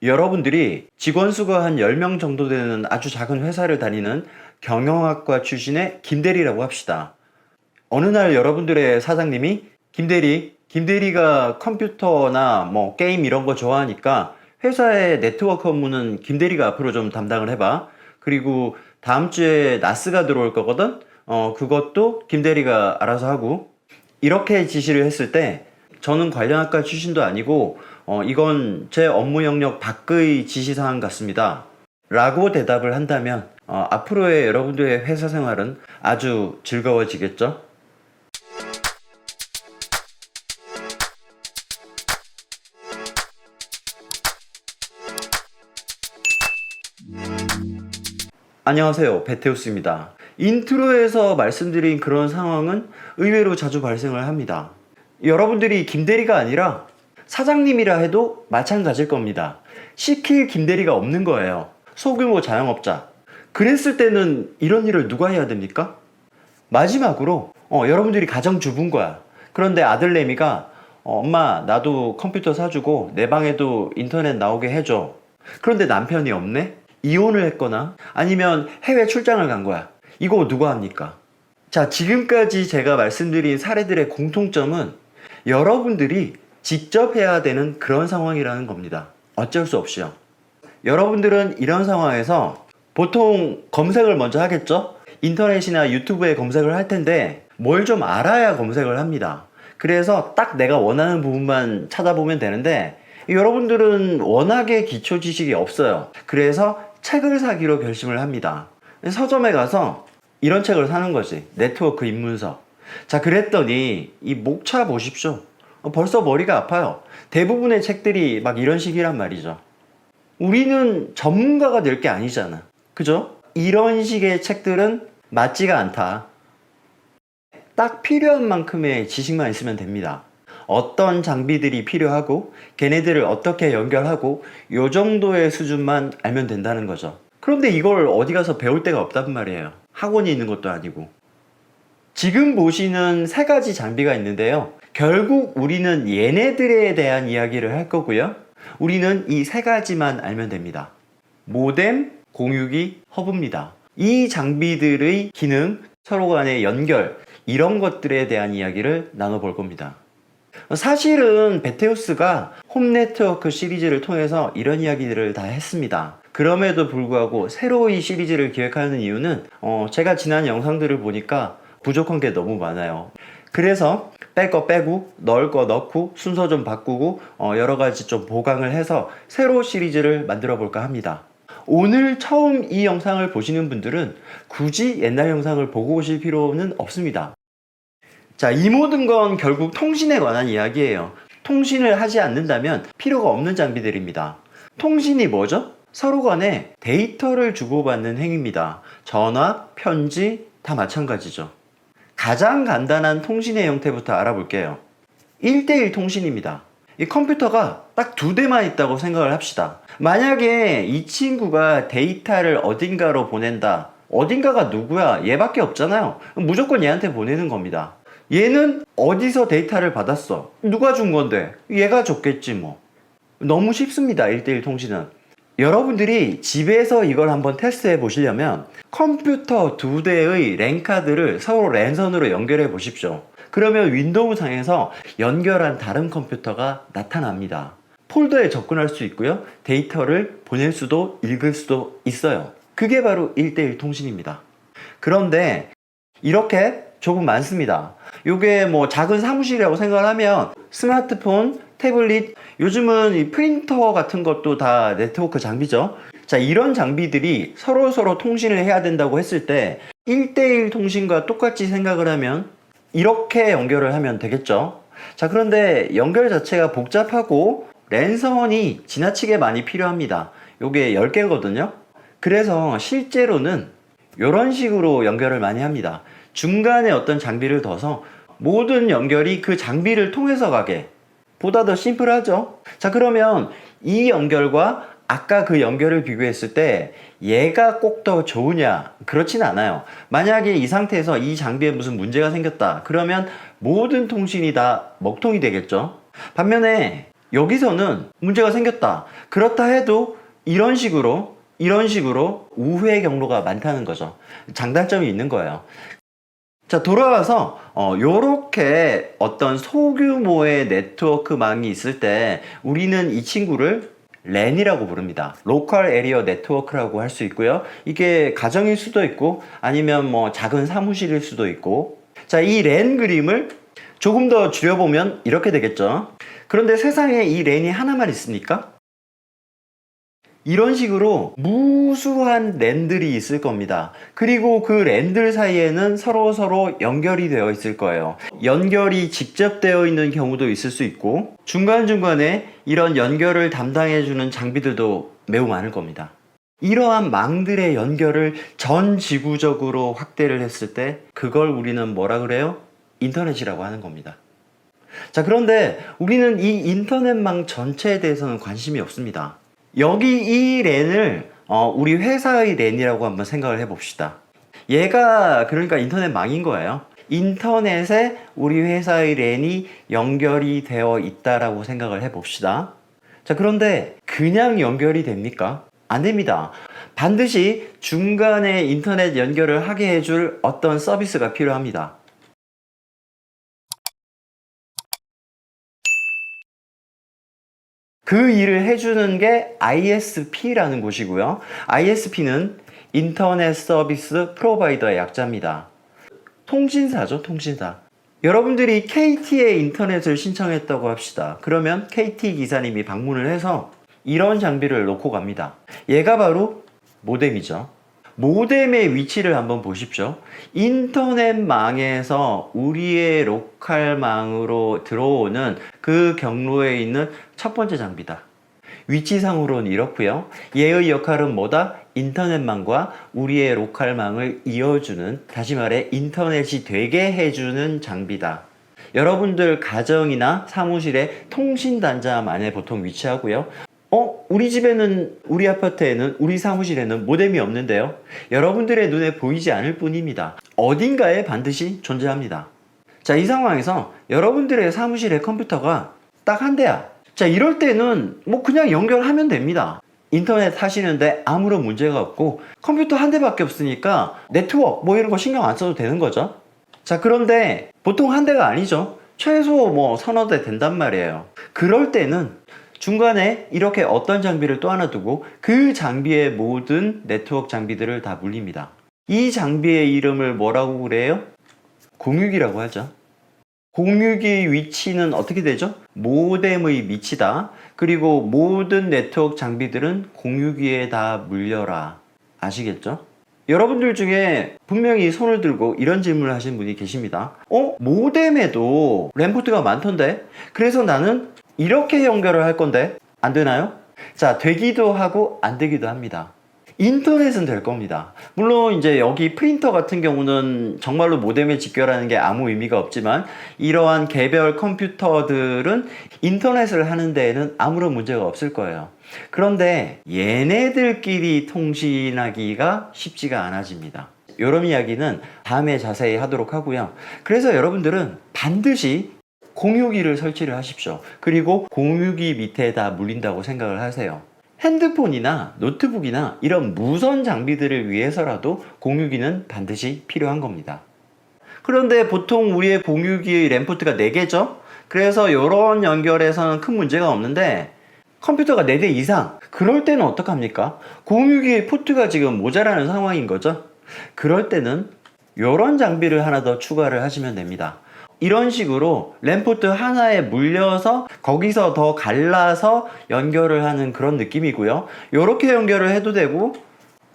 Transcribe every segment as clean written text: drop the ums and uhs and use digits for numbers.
여러분들이 직원 수가 한 10명 정도 되는 아주 작은 회사를 다니는 경영학과 출신의 김대리라고 합시다. 어느 날 여러분들의 사장님이 김대리가 컴퓨터나 뭐 게임 이런 거 좋아하니까 회사의 네트워크 업무는 김대리가 앞으로 좀 담당을 해봐. 그리고 다음 주에 나스가 들어올 거거든? 그것도 김대리가 알아서 하고. 이렇게 지시를 했을 때 저는 관련학과 출신도 아니고 이건 제 업무 영역 밖의 지시사항 같습니다 라고 대답을 한다면 앞으로의 여러분들의 회사 생활은 아주 즐거워지겠죠? 안녕하세요, 베테우스입니다. 인트로에서 말씀드린 그런 상황은 의외로 자주 발생을 합니다. 여러분들이 김대리가 아니라 사장님이라 해도 마찬가지일 겁니다. 시킬 김대리가 없는 거예요. 소규모 자영업자. 그랬을 때는 이런 일을 누가 해야 됩니까? 마지막으로 여러분들이 가정주부인 거야. 그런데 아들내미가 엄마 나도 컴퓨터 사주고 내 방에도 인터넷 나오게 해줘. 그런데 남편이 없네? 이혼을 했거나 아니면 해외 출장을 간 거야. 이거 누가 합니까? 자, 지금까지 제가 말씀드린 사례들의 공통점은 여러분들이 직접 해야 되는 그런 상황이라는 겁니다. 어쩔 수 없이요. 여러분들은 이런 상황에서 보통 검색을 먼저 하겠죠? 인터넷이나 유튜브에 검색을 할 텐데 뭘 좀 알아야 검색을 합니다. 그래서 딱 내가 원하는 부분만 찾아보면 되는데 여러분들은 워낙에 기초 지식이 없어요. 그래서 책을 사기로 결심을 합니다. 서점에 가서 이런 책을 사는 거지. 네트워크 입문서. 자, 그랬더니 이 목차 보십시오. 벌써 머리가 아파요. 대부분의 책들이 막 이런 식이란 말이죠. 우리는 전문가가 될 게 아니잖아. 그죠? 이런 식의 책들은 맞지가 않다. 딱 필요한 만큼의 지식만 있으면 됩니다. 어떤 장비들이 필요하고 걔네들을 어떻게 연결하고 요 정도의 수준만 알면 된다는 거죠. 그런데 이걸 어디 가서 배울 데가 없단 말이에요. 학원이 있는 것도 아니고. 지금 보시는 세 가지 장비가 있는데요. 결국 우리는 얘네들에 대한 이야기를 할 거고요. 우리는 이 세 가지만 알면 됩니다. 모뎀, 공유기, 허브입니다. 이 장비들의 기능, 서로 간의 연결, 이런 것들에 대한 이야기를 나눠볼 겁니다. 사실은 베테우스가 홈네트워크 시리즈를 통해서 이런 이야기들을 다 했습니다. 그럼에도 불구하고 새로 이 시리즈를 기획하는 이유는 제가 지난 영상들을 보니까 부족한 게 너무 많아요. 그래서 뺄 거 빼고 넣을 거 넣고 순서 좀 바꾸고 여러 가지 좀 보강을 해서 새로 시리즈를 만들어 볼까 합니다. 오늘 처음 이 영상을 보시는 분들은 굳이 옛날 영상을 보고 오실 필요는 없습니다. 자, 이 모든 건 결국 통신에 관한 이야기예요. 통신을 하지 않는다면 필요가 없는 장비들입니다. 통신이 뭐죠? 서로 간에 데이터를 주고받는 행위입니다. 전화, 편지 다 마찬가지죠. 가장 간단한 통신의 형태부터 알아볼게요. 1대1 통신입니다. 이 컴퓨터가 딱 2대만 있다고 생각을 합시다. 만약에 이 친구가 데이터를 어딘가로 보낸다. 어딘가가 누구야? 얘밖에 없잖아요. 무조건 얘한테 보내는 겁니다. 얘는 어디서 데이터를 받았어? 누가 준 건데? 얘가 줬겠지 뭐. 너무 쉽습니다. 1대1 통신은. 여러분들이 집에서 이걸 한번 테스트해 보시려면 컴퓨터 2대의 랜카드를 서로 랜선으로 연결해 보십시오. 그러면 윈도우 상에서 연결한 다른 컴퓨터가 나타납니다. 폴더에 접근할 수 있고요. 데이터를 보낼 수도 읽을 수도 있어요. 그게 바로 1대1 통신입니다. 그런데 이렇게 조금 많습니다. 요게 뭐 작은 사무실이라고 생각을 하면 스마트폰, 태블릿, 요즘은 이 프린터 같은 것도 다 네트워크 장비죠. 자, 이런 장비들이 서로 통신을 해야 된다고 했을 때 1대1 통신과 똑같이 생각을 하면 이렇게 연결을 하면 되겠죠. 자, 그런데 연결 자체가 복잡하고 랜선이 지나치게 많이 필요합니다. 요게 10개거든요. 그래서 실제로는 이런 식으로 연결을 많이 합니다. 중간에 어떤 장비를 둬서 모든 연결이 그 장비를 통해서 가게. 보다 더 심플하죠? 자, 그러면 이 연결과 아까 그 연결을 비교했을 때 얘가 꼭 더 좋으냐? 그렇진 않아요. 만약에 이 상태에서 이 장비에 무슨 문제가 생겼다. 그러면 모든 통신이 다 먹통이 되겠죠? 반면에 여기서는 문제가 생겼다. 그렇다 해도 이런 식으로 우회 경로가 많다는 거죠. 장단점이 있는 거예요. 자, 돌아와서 요렇게 어떤 소규모의 네트워크망이 있을 때 우리는 이 친구를 랜이라고 부릅니다. 로컬 에리어 네트워크라고 할 수 있고요. 이게 가정일 수도 있고 아니면 뭐 작은 사무실일 수도 있고. 자, 이 랜 그림을 조금 더 줄여보면 이렇게 되겠죠. 그런데 세상에 이 랜이 하나만 있습니까? 이런 식으로 무수한 랜들이 있을 겁니다. 그리고 그 랜들 사이에는 서로 연결이 되어 있을 거예요. 연결이 직접 되어 있는 경우도 있을 수 있고 중간중간에 이런 연결을 담당해주는 장비들도 매우 많을 겁니다. 이러한 망들의 연결을 전 지구적으로 확대를 했을 때 그걸 우리는 뭐라 그래요? 인터넷이라고 하는 겁니다. 자, 그런데 우리는 이 인터넷망 전체에 대해서는 관심이 없습니다. 여기 이 랜을 우리 회사의 랜이라고 한번 생각을 해봅시다. 얘가 그러니까 인터넷망인 거예요. 인터넷에 우리 회사의 랜이 연결이 되어 있다라고 생각을 해봅시다. 자, 그런데 그냥 연결이 됩니까? 안 됩니다. 반드시 중간에 인터넷 연결을 하게 해줄 어떤 서비스가 필요합니다. 그 일을 해주는 게 ISP라는 곳이고요. ISP는 인터넷 서비스 프로바이더의 약자입니다. 통신사죠, 통신사. 여러분들이 KT에 인터넷을 신청했다고 합시다. 그러면 KT 기사님이 방문을 해서 이런 장비를 놓고 갑니다. 얘가 바로 모뎀이죠. 모뎀의 위치를 한번 보십시오. 인터넷망에서 우리의 로컬망으로 들어오는 그 경로에 있는 첫 번째 장비다. 위치상으로는 이렇고요. 얘의 역할은 뭐다? 인터넷망과 우리의 로컬망을 이어주는, 다시 말해 인터넷이 되게 해주는 장비다. 여러분들 가정이나 사무실의 통신단자만에 보통 위치하고요. 우리 집에는, 우리 아파트에는, 우리 사무실에는 모뎀이 없는데요. 여러분들의 눈에 보이지 않을 뿐입니다. 어딘가에 반드시 존재합니다. 자, 이 상황에서 여러분들의 사무실의 컴퓨터가 딱 한 대야. 자, 이럴 때는 뭐 그냥 연결하면 됩니다. 인터넷 하시는데 아무런 문제가 없고 컴퓨터 한 대밖에 없으니까 네트워크 뭐 이런 거 신경 안 써도 되는 거죠. 자, 그런데 보통 한 대가 아니죠. 최소 뭐 서너 대 된단 말이에요. 그럴 때는 중간에 이렇게 어떤 장비를 또 하나 두고 그 장비의 모든 네트워크 장비들을 다 물립니다. 이 장비의 이름을 뭐라고 그래요? 공유기라고 하죠. 공유기의 위치는 어떻게 되죠? 모뎀의 밑이다. 그리고 모든 네트워크 장비들은 공유기에 다 물려라. 아시겠죠? 여러분들 중에 분명히 손을 들고 이런 질문을 하신 분이 계십니다. 모뎀에도 랜 포트가 많던데? 그래서 나는 이렇게 연결을 할 건데 안 되나요? 자, 되기도 하고 안 되기도 합니다. 인터넷은 될 겁니다. 물론 이제 여기 프린터 같은 경우는 정말로 모뎀에 직결하는 게 아무 의미가 없지만 이러한 개별 컴퓨터들은 인터넷을 하는 데에는 아무런 문제가 없을 거예요. 그런데 얘네들끼리 통신하기가 쉽지가 않아집니다. 이런 이야기는 다음에 자세히 하도록 하고요. 그래서 여러분들은 반드시 공유기를 설치를 하십시오. 그리고 공유기 밑에 다 물린다고 생각을 하세요. 핸드폰이나 노트북이나 이런 무선 장비들을 위해서라도 공유기는 반드시 필요한 겁니다. 그런데 보통 우리의 공유기의 랜 포트가 4개죠? 그래서 이런 연결에서는 큰 문제가 없는데 컴퓨터가 4대 이상, 그럴 때는 어떡합니까? 공유기의 포트가 지금 모자라는 상황인 거죠? 그럴 때는 이런 장비를 하나 더 추가를 하시면 됩니다. 이런 식으로 랜 포트 하나에 물려서 거기서 더 갈라서 연결을 하는 그런 느낌이고요. 이렇게 연결을 해도 되고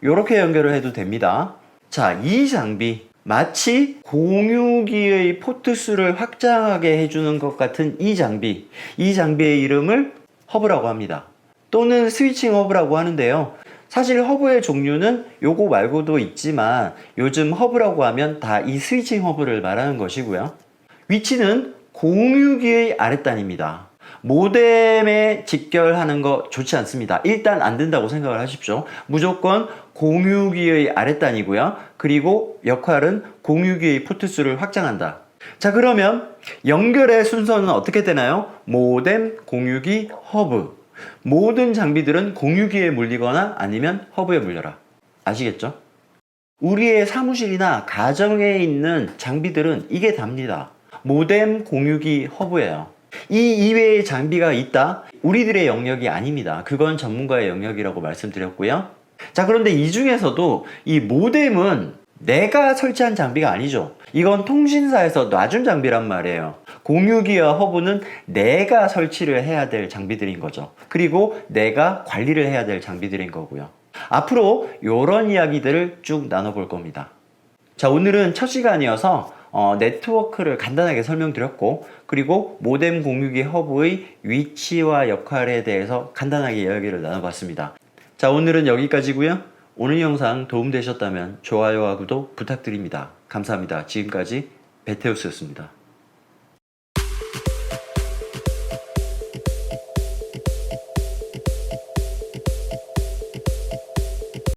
이렇게 연결을 해도 됩니다. 자, 이 장비 마치 공유기의 포트 수를 확장하게 해주는 것 같은 이 장비의 이름을 허브라고 합니다. 또는 스위칭 허브라고 하는데요. 사실 허브의 종류는 요거 말고도 있지만 요즘 허브라고 하면 다 이 스위칭 허브를 말하는 것이고요. 위치는 공유기의 아랫단입니다. 모뎀에 직결하는 거 좋지 않습니다. 일단 안 된다고 생각을 하십시오. 무조건 공유기의 아랫단이고요. 그리고 역할은 공유기의 포트 수를 확장한다. 자, 그러면 연결의 순서는 어떻게 되나요? 모뎀, 공유기, 허브. 모든 장비들은 공유기에 물리거나 아니면 허브에 물려라. 아시겠죠? 우리의 사무실이나 가정에 있는 장비들은 이게 답니다. 모뎀, 공유기, 허브예요. 이 이외의 장비가 있다? 우리들의 영역이 아닙니다. 그건 전문가의 영역이라고 말씀드렸고요. 자, 그런데 이 중에서도 이 모뎀은 내가 설치한 장비가 아니죠. 이건 통신사에서 놔준 장비란 말이에요. 공유기와 허브는 내가 설치를 해야 될 장비들인 거죠. 그리고 내가 관리를 해야 될 장비들인 거고요. 앞으로 이런 이야기들을 쭉 나눠볼 겁니다. 자, 오늘은 첫 시간이어서 네트워크를 간단하게 설명드렸고, 그리고 모뎀 공유기 허브의 위치와 역할에 대해서 간단하게 이야기를 나눠봤습니다. 자, 오늘은 여기까지고요. 오늘 영상 도움되셨다면 좋아요와 구독 부탁드립니다. 감사합니다. 지금까지 베테우스였습니다.